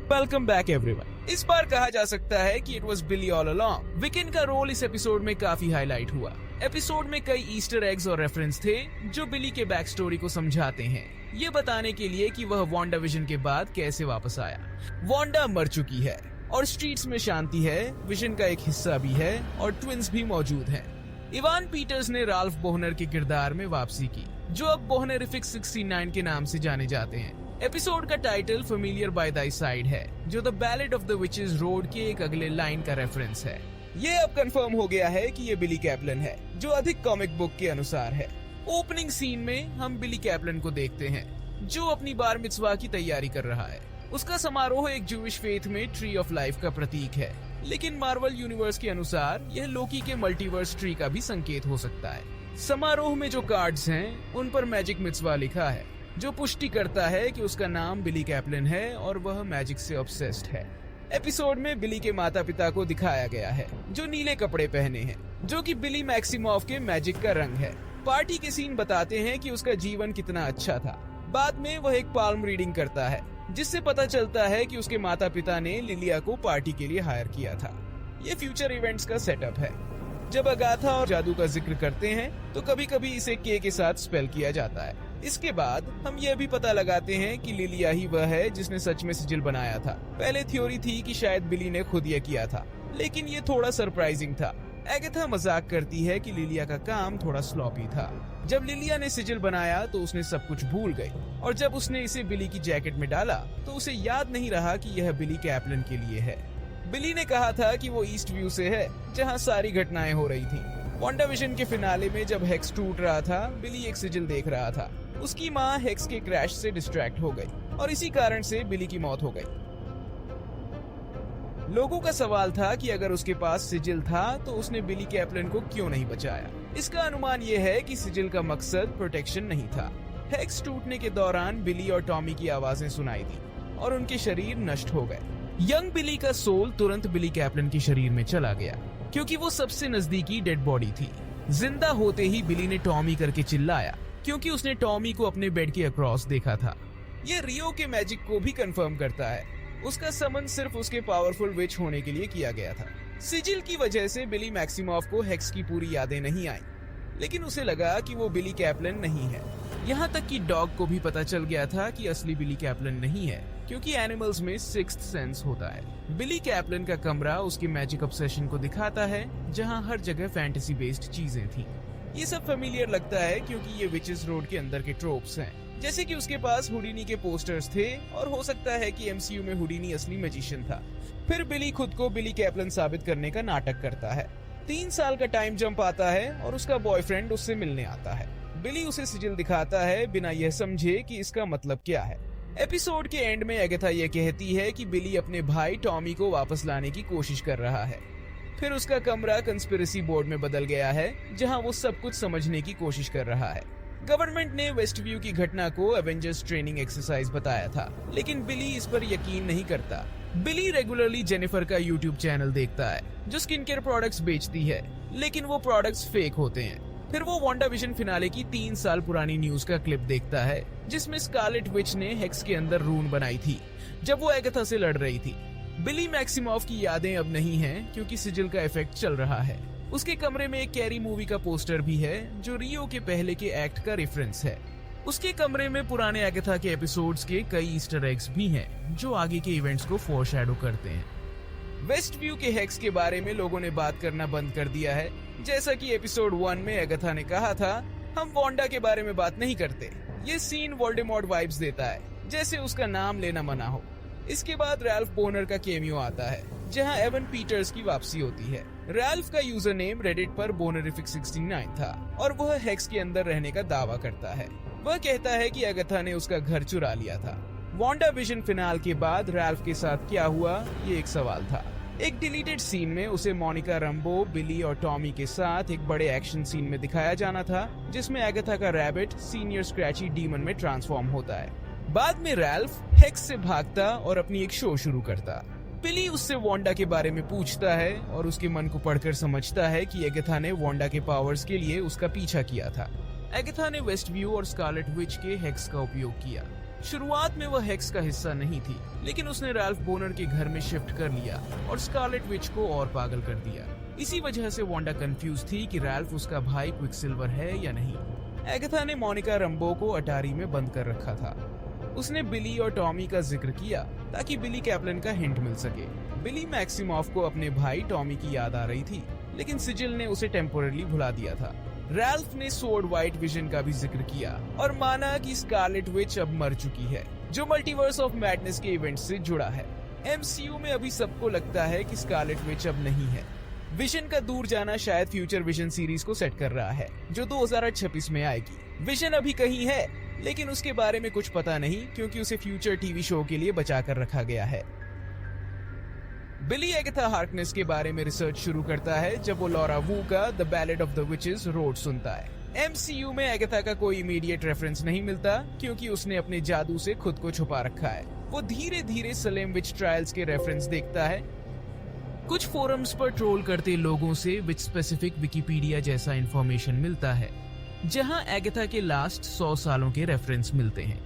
Welcome back everyone. इस बार कहा जा सकता है कि it was Billy all along. Wiccan का रोल इस एपिसोड में काफी हाईलाइट हुआ। एपिसोड में कई ईस्टर एग्स और रेफरेंस थे जो बिली के बैक स्टोरी को समझाते हैं, ये बताने के लिए कि वह वांडा विजन के बाद कैसे वापस आया। वांडा मर चुकी है और स्ट्रीट्स में शांति है, विजन का एक हिस्सा भी है और ट्विंस भी मौजूद हैं। इवान पीटर्स ने राल्फ बोहनर के किरदार में वापसी की, जो अब बोहनरिफिक 69 के नाम से जाने जाते हैं। एपिसोड का title familiar by thy side है, जो the ballad of the witches road के एक अगले लाइन का रेफरेंस है। ये अब कंफर्म हो गया है कि ये बिली कैप्लन है, जो अधिक कॉमिक बुक के अनुसार है। ओपनिंग सीन में हम बिली कैप्लन को देखते हैं, जो अपनी बार मिtzvah की तैयारी कर रहा है। उसका समारोह एक जूविश फेथ में ट्री ऑफ लाइफ का प्रतीक है, लेकिन मार्वल यूनिवर्स के अनुसार यह लोकी के मल्टीवर्स ट्री का भी संकेत हो सकता है। समारोह में जो कार्ड्स हैं, उन पर मैजिक मिtzvah लिखा है, जो पुष्टि करता है कि उसका नाम बिली कैप्लन है और वह मैजिक से ऑब्सेस्ड है। एपिसोड में बिली के माता पिता को दिखाया गया है, जो नीले कपड़े पहने हैं, जो कि बिली मैक्सिमॉफ के मैजिक का रंग है। पार्टी के सीन बताते हैं कि उसका जीवन कितना अच्छा था। बाद में वह एक पाल्म रीडिंग करता है, जिससे पता चलता है कि उसके माता पिता ने लिलिया को पार्टी के लिए हायर किया था। ये फ्यूचर इवेंट्स का सेटअप है। जब अगाथा और जादू का जिक्र करते हैं, तो कभी कभी इसे के साथ स्पेल किया जाता है। इसके बाद हम यह भी पता लगाते हैं कि लिलिया ही वह है जिसने सच में सिजिल बनाया था। पहले थ्योरी थी कि शायद बिली ने खुद यह किया था, लेकिन ये थोड़ा सरप्राइजिंग था। एगाथा मजाक करती है कि लिलिया का काम थोड़ा स्लॉपी था। जब लिलिया ने सिजिल बनाया तो उसने सब कुछ भूल गई, और जब उसने इसे बिली की जैकेट में डाला तो उसे याद नहीं रहा कि यह बिली कैप्लन के लिए है। बिली ने कहा था कि वो ईस्ट व्यू से है, जहाँ सारी घटनाएं हो रही थी। वांडा विजन के फिनाले में जब हेक्स टूट रहा था, बिली एक सिजिल देख रहा था। उसकी माँ हेक्स के क्रैश से डिस्ट्रैक्ट हो गई और इसी कारण से बिली की मौत हो गई। लोगों का सवाल था कि अगर उसके पास सिजिल था तो उसने बिली कैप्लन को क्यों नहीं बचाया। इसका अनुमान यह है कि सिजिल का मकसद प्रोटेक्शन नहीं था। हेक्स टूटने के दौरान बिली और टॉमी की आवाजें सुनाई दी और उनके शरीर नष्ट हो गए। यंग बिली का सोल तुरंत बिली कैप्लन के शरीर में चला गया, क्योंकि वो सबसे नजदीकी डेड बॉडी थी। जिंदा होते ही बिली ने टॉमी करके चिल्लाया, क्योंकि उसने टॉमी को अपने बेड के अक्रॉस देखा था। ये रियो के मैजिक को भी कंफर्म करता है। उसका समन सिर्फ उसके पावरफुल विच होने के लिए किया गया था। सिजिल की वजह से बिली मैक्सिमॉफ को हेक्स की पूरी यादें नहीं आई, लेकिन उसे लगा कि वो बिली कैप्लन नहीं है। यहाँ तक कि डॉग को भी पता चल गया था कि असली बिली कैप्लन नहीं है, क्योंकि एनिमल्स में सिक्स्थ सेंस होता है। बिली कैप्लन का कमरा उसकी मैजिक ऑब्सेशन को दिखाता है, जहाँ हर जगह फैंटेसी बेस्ड चीजें थी। ये सब फेमिलियर लगता है क्योंकि ये विचेस रोड के अंदर के ट्रोप्स हैं, जैसे कि उसके पास हुडीनी के पोस्टर्स थे, और हो सकता है कि एमसीयू में हुडीनी असली मैजिशियन था। फिर बिली खुद को बिली कैप्लन साबित करने का नाटक करता है। 3 साल का टाइम जंप आता है और उसका बॉयफ्रेंड उससे मिलने आता है। बिली उसे सिजिल दिखाता है, बिना यह समझे कि इसका मतलब क्या है। एपिसोड के एंड में एगाथा यह कहती है कि बिली अपने भाई टॉमी को वापस लाने की कोशिश कर रहा है। फिर उसका कमरा कंस्पिरेसी बोर्ड में बदल गया है, जहां वो सब कुछ समझने की कोशिश कर रहा है। गवर्नमेंट ने वेस्ट व्यू की घटना को एवेंजर्स ट्रेनिंग एक्सरसाइज बताया था, लेकिन बिली इस पर यकीन नहीं करता। बिली रेगुलरली जेनिफर का यूट्यूब चैनल देखता है, जो स्किन केयर प्रोडक्ट्स बेचती है, लेकिन वो प्रोडक्ट्स फेक होते हैं। फिर वो वांडा विजन फिनाले की 3 साल पुरानी न्यूज का क्लिप देखता है, जिसमें स्कारलेट विच ने हेक्स के अंदर रून बनाई थी जब वो एगाथा से लड़ रही थी। बिली मैक्सिमॉफ की यादें अब नहीं हैं, क्योंकि सिजिल का इफेक्ट चल रहा है। उसके कमरे में एक कैरी मूवी का पोस्टर भी है, जो रियो के पहले के एक्ट का रेफरेंस है। उसके कमरे में पुराने एगाथा के एपिसोड्स के कई ईस्टर एग्स भी हैं, जो आगे के इवेंट्स को फोरशैडो करते हैं। वेस्ट व्यू के हेक्स के बारे में लोगों ने बात करना बंद कर दिया है। जैसा कि एपिसोड 1 में एगाथा ने कहा था, हम वांडा के बारे में बात नहीं करते। ये सीन वोल्डेमॉर्ट वाइब्स देता है, जैसे उसका नाम लेना मना हो। इसके बाद रैल्फ बोनर का केमियो आता है, जहां एवन पीटर्स की वापसी होती है। रैल्फ का यूजर नेम रेडिट पर बोनरिफिक 69 था, और वह हेक्स के अंदर रहने का दावा करता है। वह कहता है कि एगाथा ने उसका घर चुरा लिया था। वांडा विजन फिनाल के बाद रैल्फ के साथ क्या हुआ, ये एक सवाल था। एक डिलीटेड सीन में उसे मोनिका रंबो, बिली और टॉमी के साथ एक बड़े एक्शन सीन में दिखाया जाना था, जिसमें एगाथा का रैबिट सीनियर स्क्रैची डीमन में ट्रांसफॉर्म होता है। बाद में रैल्फ हेक्स से भागता और अपनी एक शो शुरू करता। बिली उससे वांडा के बारे में पूछता है और उसके मन को पढ़कर समझता है कि एगाथा ने वांडा के पावर्स के लिए उसका पीछा किया था। एगाथा ने वेस्ट व्यू और स्कारलेट विच के हेक्स का उपयोग किया। शुरुआत में वह हेक्स का हिस्सा नहीं थी, लेकिन उसने रैल्फ बोनर के घर में शिफ्ट कर लिया और स्कारलेट विच को और पागल कर दिया। इसी वजह से वांडा कंफ्यूज थी कि रैल्फ उसका भाई क्विकसिल्वर है या नहीं। एगाथा ने मोनिका रंबो को अटारी में बंद कर रखा था। उसने बिली और टॉमी का जिक्र किया ताकि बिली कैप्लन का हिंट मिल सके। बिली मैक्सिमॉफ को अपने भाई टॉमी की याद आ रही थी, लेकिन सिजिल ने उसे टेम्पोरली भुला दिया था। रैल्फ ने सोर्ड व्हाइट विजन का भी जिक्र किया और माना कि स्कारलेट विच अब मर चुकी है, जो मल्टीवर्स ऑफ मैडनेस के इवेंट से जुड़ा है। एमसीयू में अभी सबको लगता है कि स्कारलेट विच अब नहीं है। विजन का दूर जाना शायद फ्यूचर विजन सीरीज को सेट कर रहा है, जो 2026 में आएगी। विजन अभी कहीं है, लेकिन उसके बारे में कुछ पता नहीं, क्योंकि उसे फ्यूचर टीवी शो के लिए बचा कर रखा गया है। बिली एगाथा हार्कनेस के बारे में रिसर्च शुरू करता है जब वो लॉरा वू का the ballad of the witches road सुनता है। एमसीयू में एगाथा का कोई इमीडिएट रेफरेंस नहीं मिलता, क्योंकि उसने अपने जादू से खुद को छुपा रखा है। वो धीरे धीरे सलेम विच ट्रायल्स के रेफरेंस देखता है। कुछ फोरम्स पर ट्रोल करते लोगों से विच स्पेसिफिक विकिपीडिया जैसा इंफॉर्मेशन मिलता है, जहां एगाथा के लास्ट 100 सालों के रेफरेंस मिलते हैं।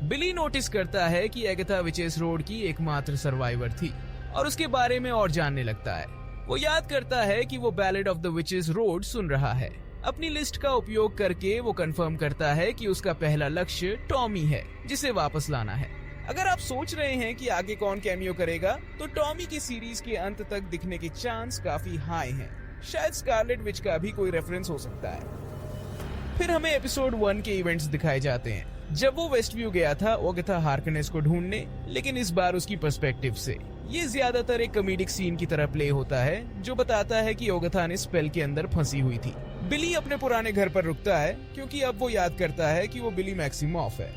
बिली नोटिस करता है कि एगाथा विचेस रोड की एकमात्र सर्वाइवर थी और उसके बारे में और जानने लगता है। वो याद करता है कि वो ballad of the witches road सुन रहा है। अपनी लिस्ट का उपयोग करके वो कंफर्म करता है कि उसका पहला लक्ष्य टॉमी है, जिसे वापस लाना है। अगर आप सोच रहे हैं कि आगे कौन कैमियो करेगा, तो टॉमी की सीरीज के अंत तक दिखने के चांस काफी हाई हैं। शायद स्कारलेट विच का भी कोई रेफरेंस हो सकता है। फिर हमें एपिसोड 1 के इवेंट्स दिखाए जाते हैं, जब वो वेस्टव्यू गया था एगाथा हार्कनेस को ढूंढने, लेकिन इस बार उसकी पर्सपेक्टिव से। ये ज्यादातर एक कॉमेडिक सीन की तरह प्ले होता है, जो बताता है कि एगाथा ने स्पेल के अंदर फंसी हुई थी। बिली अपने पुराने घर पर रुकता है, क्योंकि अब वो याद करता है कि वो बिली मैक्सिमॉफ है।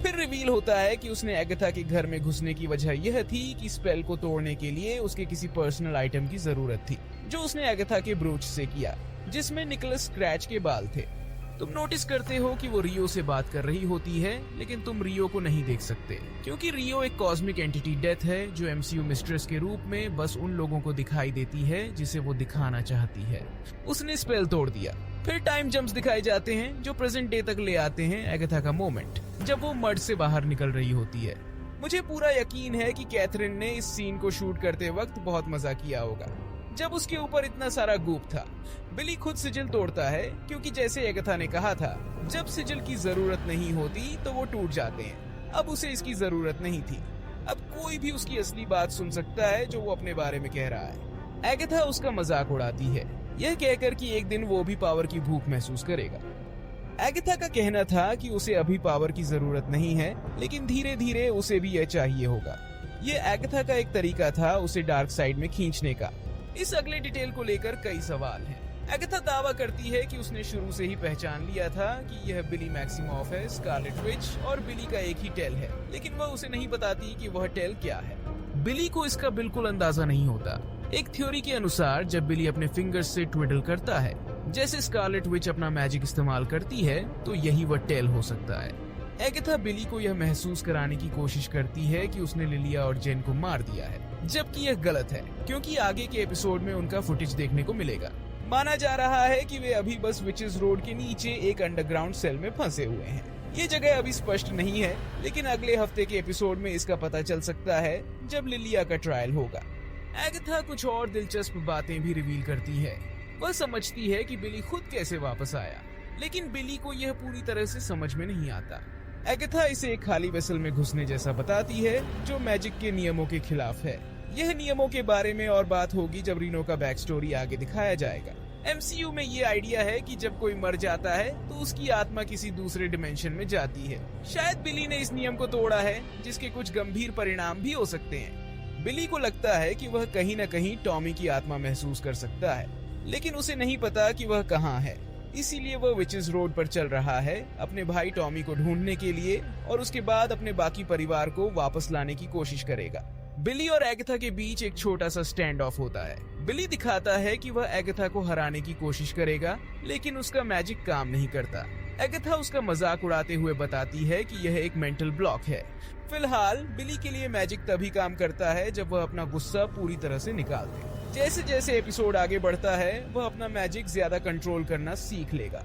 फिर रिवील होता है कि उसने एगाथा के घर में घुसने की वजह यह थी कि स्पेल को तोड़ने के लिए उसके किसी पर्सनल आइटम की जरूरत थी, जो उसने एगाथा के ब्रूच से किया, जिसमें निकोलस स्क्रैच के बाल थे। तुम नोटिस करते हो कि वो रियो से बात कर रही होती है, लेकिन तुम रियो को नहीं देख सकते, क्योंकि रियो एक कॉस्मिक एंटिटी डेथ है, जो एमसीयू मिस्ट्रेस के रूप में बस उन लोगों को दिखाई देती है जिसे वो दिखाना चाहती है। उसने स्पेल तोड़ दिया। फिर टाइम जंप्स दिखाए जाते हैं, जो प्रेजेंट डे तक ले आते हैं एगाथा का मोमेंट, जब वो मर्ड से बाहर निकल रही होती है। मुझे पूरा यकीन है कि कैथरीन ने इस सीन को शूट करते वक्त बहुत मजा किया होगा, जब उसके ऊपर इतना सारा गूप था। बिली खुद सिजिल तोड़ता है, क्योंकि जैसे एगाथा ने कहा था, जब सिजिल की जरूरत नहीं होती तो वो टूट जाते हैं। अब उसे इसकी जरूरत नहीं थी। अब कोई भी उसकी असली बात सुन सकता है जो वो अपने बारे में कह रहा है। एगाथा उसका मजाक उड़ाती है, यह कहकर कि एक दिन वो भी पावर की भूख महसूस करेगा। एगाथा का कहना था कि उसे अभी पावर की जरूरत नहीं है, लेकिन धीरे धीरे उसे भी यह चाहिए होगा। ये एगाथा का एक तरीका था उसे डार्क साइड में खींचने का। इस अगले डिटेल को लेकर कई सवाल हैं। एगाथा दावा करती है कि उसने शुरू से ही पहचान लिया था कि यह बिली मैक्सिमॉफ है, स्कारलेट विच और बिली का एक ही टेल है, लेकिन वह उसे नहीं बताती कि वह टेल क्या है। बिली को इसका बिल्कुल अंदाजा नहीं होता। एक थ्योरी के अनुसार जब बिली अपने फिंगर्स से ट्विडल करता है, जैसे स्कारलेट विच अपना मैजिक इस्तेमाल करती है, तो यही वह टेल हो सकता है। एगाथा बिली को यह महसूस कराने की कोशिश करती है कि उसने लिलिया और जेन को मार दिया है, जबकि यह गलत है, क्योंकि आगे के एपिसोड में उनका फुटेज देखने को मिलेगा। माना जा रहा है कि वे अभी बस विचेस रोड के नीचे एक अंडरग्राउंड सेल में फंसे हुए हैं। ये जगह अभी स्पष्ट नहीं है, लेकिन अगले हफ्ते के एपिसोड में इसका पता चल सकता है, जब लिलिया का ट्रायल होगा। एगाथा कुछ और दिलचस्प बातें भी रिवील करती है। वह समझती है कि बिली खुद कैसे वापस आया, लेकिन बिली को यह पूरी तरह से समझ में नहीं आता। एगाथा इसे एक खाली वेसल में घुसने जैसा बताती है, जो मैजिक के नियमों के खिलाफ है। यह नियमों के बारे में और बात होगी जब रीनो का बैक स्टोरी आगे दिखाया जाएगा। एमसीयू में ये आइडिया है कि जब कोई मर जाता है तो उसकी आत्मा किसी दूसरे डिमेंशन में जाती है। शायद बिली ने इस नियम को तोड़ा है, जिसके कुछ गंभीर परिणाम भी हो सकते हैं। बिली को लगता है कि वह कहीं न कहीं टॉमी की आत्मा महसूस कर सकता है, लेकिन उसे नहीं पता कि वह कहाँ है। इसीलिए वह विचेस रोड पर चल रहा है, अपने भाई टॉमी को ढूंढने के लिए, और उसके बाद अपने बाकी परिवार को वापस लाने की कोशिश करेगा। बिली और एगाथा के बीच एक छोटा सा स्टैंड ऑफ होता है। बिली दिखाता है कि वह एगाथा को हराने की कोशिश करेगा, लेकिन उसका मैजिक काम नहीं करता। एगाथा उसका मजाक उड़ाते हुए बताती है कि यह एक मेंटल ब्लॉक है। फिलहाल बिली के लिए मैजिक तभी काम करता है जब वह अपना गुस्सा पूरी तरह से निकाल दे। जैसे जैसे एपिसोड आगे बढ़ता है, वह अपना मैजिक ज्यादा कंट्रोल करना सीख लेगा।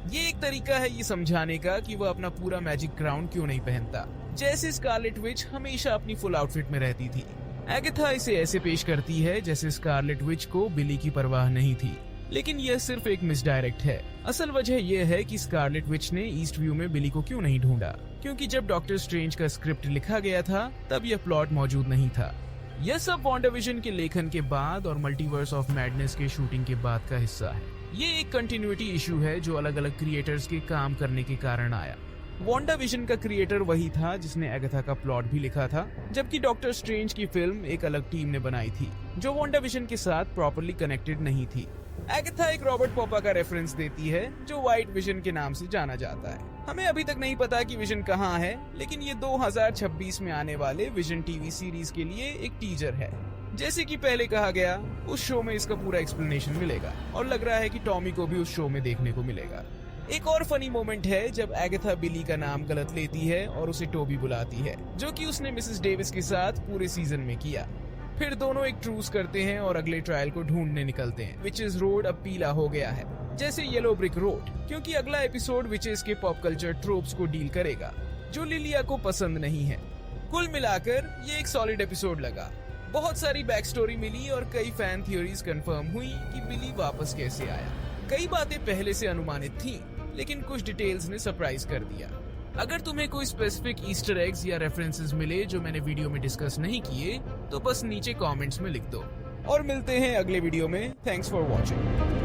ये एक तरीका है ये समझाने का कि वह अपना पूरा मैजिक क्राउन क्यों नहीं पहनता, जैसे स्कारलेट विच हमेशा अपनी फुल आउटफिट में रहती थी। एगाथा इसे ऐसे पेश करती है जैसे स्कारलेट विच को बिली की परवाह नहीं थी, लेकिन यह सिर्फ एक मिसडायरेक्ट है। असल वजह यह है कि स्कारलेट विच ने ईस्ट व्यू में बिली को क्यों नहीं ढूंढा, क्योंकि जब डॉक्टर स्ट्रेंज का स्क्रिप्ट लिखा गया था तब यह प्लॉट मौजूद नहीं था। यह सब वांडाविजन के लेखन के बाद और मल्टीवर्स ऑफ मैडनेस के शूटिंग के बाद का हिस्सा है। ये एक कंटिन्यूटी इशू है जो अलग अलग क्रिएटर्स के काम करने के कारण आया। वांडाविजन का क्रिएटर वही था जिसने एगाथा का प्लॉट भी लिखा था, जबकि डॉक्टर स्ट्रेंज की फिल्म एक अलग टीम ने बनाई थी जो वांडाविजन के साथ प्रॉपर्ली कनेक्टेड नहीं थी। एगाथा एक रॉबर्ट पॉपा का रेफरेंस देती है जो व्हाइट विजन के नाम से जाना जाता है। हमें अभी तक नहीं पता कि विजन कहाँ है, लेकिन ये 2026 में आने वाले विजन टीवी सीरीज के लिए एक टीजर है। जैसे कि पहले कहा गया, उस शो में इसका पूरा एक्सप्लेनेशन मिलेगा और लग रहा है कि टॉमी को भी उस शो में देखने को मिलेगा। एक और फनी मोमेंट है जब एगाथा बिली का नाम गलत लेती है और उसे टोबी बुलाती है, जो कि उसने मिसेस डेविस के साथ पूरे सीजन में किया। फिर दोनों एक ट्रूस करते हैं और अगले ट्रायल को ढूंढने निकलते हैं। विचेस रोड अब पीला हो गया है, जैसे येलो ब्रिक रोड, क्योंकि अगला एपिसोड विचेस के पॉप कल्चर ट्रोप्स को डील करेगा जो लिलिया को पसंद नहीं है। कुल मिलाकर ये एक सॉलिड एपिसोड लगा। बहुत सारी बैक स्टोरी मिली और कई फैन थियोरीज कंफर्म हुई कि बिली वापस कैसे आया। कई बातें पहले से अनुमानित थीं, लेकिन कुछ डिटेल्स ने सरप्राइज कर दिया। अगर तुम्हें कोई स्पेसिफिक ईस्टर एग्स या रेफरेंसेस मिले जो मैंने वीडियो में डिस्कस नहीं किए, तो बस नीचे कमेंट्स में लिख दो। और मिलते हैं अगले वीडियो में। Thanks for watching.